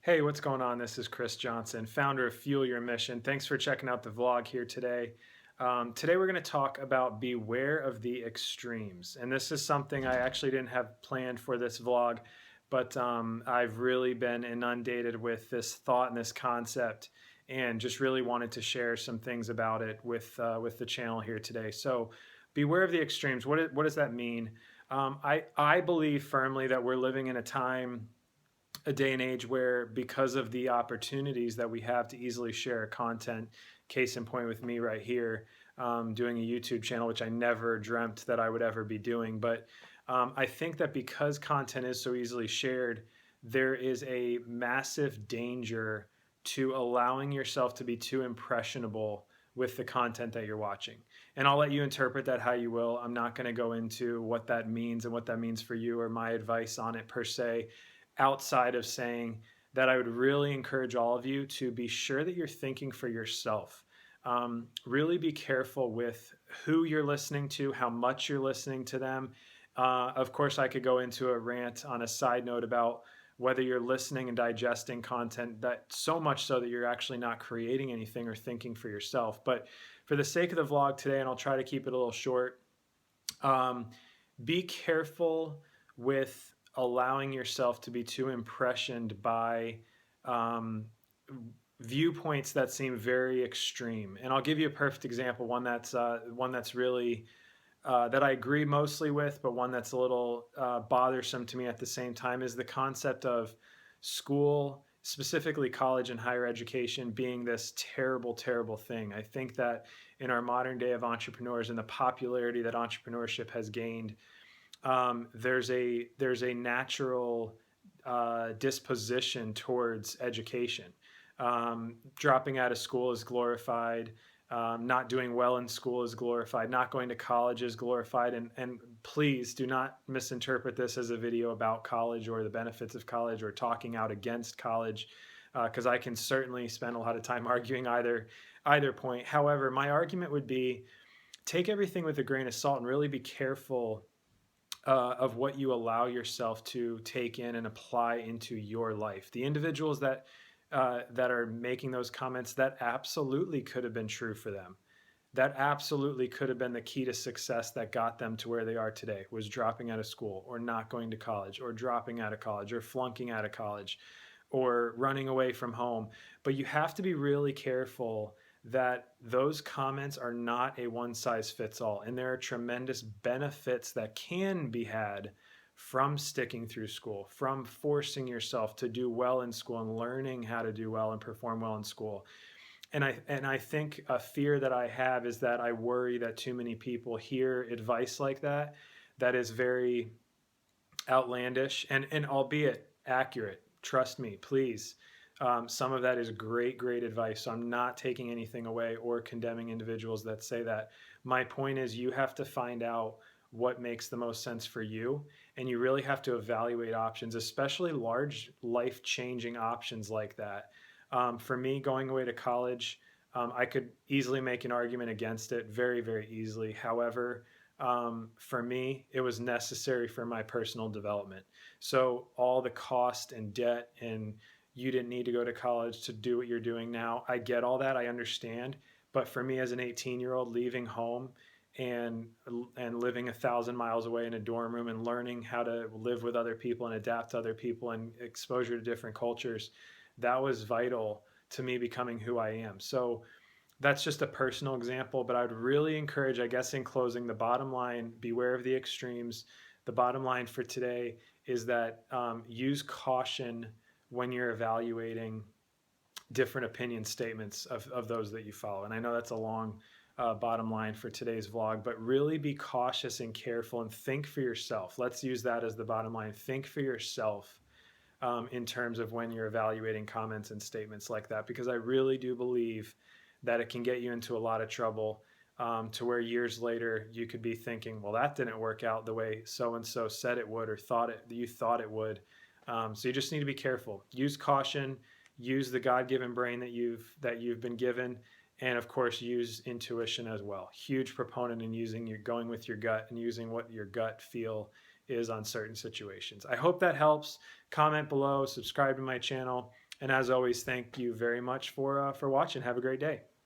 Hey, what's going on? This is Chris Johnson, founder of Fuel Your Mission. Thanks for checking out the vlog here today. Today, we're going to talk about beware of the extremes. And this is something I actually didn't have planned for this vlog, but I've really been inundated with this thought and this concept and just really wanted to share some things about it with the channel here today. So, beware of the extremes. What does that mean? I believe firmly that we're living in a day and age where, because of the opportunities that we have to easily share content, case in point with me right here, doing a YouTube channel, which I never dreamt that I would ever be doing. But I think that because content is so easily shared, there is a massive danger to allowing yourself to be too impressionable with the content that you're watching. And I'll let you interpret that how you will. I'm not going to go into what that means and what that means for you or my advice on it per se, outside of saying that I would really encourage all of you to be sure that you're thinking for yourself. Really be careful with who you're listening to, how much you're listening to them. Of course, I could go into a rant on a side note about whether you're listening and digesting content, that so much so that you're actually not creating anything or thinking for yourself. But for the sake of the vlog today, and I'll try to keep it a little short, um, be careful with allowing yourself to be too impressioned by um, viewpoints that seem very extreme. And I'll give you a perfect example, one that's really that I agree mostly with, but one that's a little bothersome to me at the same time, is the concept of school, specifically college and higher education, being this terrible, terrible thing. I think that in our modern day of entrepreneurs and the popularity that entrepreneurship has gained, there's a natural disposition towards education. Dropping out of school is glorified. Not doing well in school is glorified. Not going to college is glorified. And please do not misinterpret this as a video about college or the benefits of college or talking out against college, because I can certainly spend a lot of time arguing either point. However, my argument would be, take everything with a grain of salt and really be careful of what you allow yourself to take in and apply into your life. The individuals that are making those comments, that absolutely could have been true for them. That absolutely could have been the key to success that got them to where they are today, was dropping out of school or not going to college or dropping out of college or flunking out of college or running away from home. But you have to be really careful that those comments are not a one size fits all. And there are tremendous benefits that can be had from sticking through school, from forcing yourself to do well in school and learning how to do well and perform well in school. And I think a fear that I have is that I worry that too many people hear advice like that is very outlandish and albeit accurate. Trust me, please. Some of that is great, great advice. So I'm not taking anything away or condemning individuals that say that. My point is, you have to find out what makes the most sense for you, and you really have to evaluate options, especially large life-changing options like that. For me, going away to college, I could easily make an argument against it, very, very easily. However, for me, it was necessary for my personal development. So all the cost and debt, and you didn't need to go to college to do what you're doing now. I get all that. I understand. But for me, as an 18-year-old, leaving home and living 1,000 miles away in a dorm room and learning how to live with other people and adapt to other people and exposure to different cultures, that was vital to me becoming who I am. So that's just a personal example, but I would really encourage, I guess, in closing, the bottom line: beware of the extremes. The bottom line for today is that use caution when you're evaluating different opinion statements of those that you follow. And I know that's a long bottom line for today's vlog, but really be cautious and careful and think for yourself. Let's use that as the bottom line. Think for yourself in terms of when you're evaluating comments and statements like that, because I really do believe that it can get you into a lot of trouble, to where years later you could be thinking, well, that didn't work out the way so-and-so said it would, or you thought it would. So you just need to be careful. Use caution, use the God-given brain that you've been given, and of course use intuition as well. Huge proponent in going with your gut and using what your gut feel is on certain situations. I hope that helps. Comment below, subscribe to my channel. And as always, thank you very much for watching. Have a great day.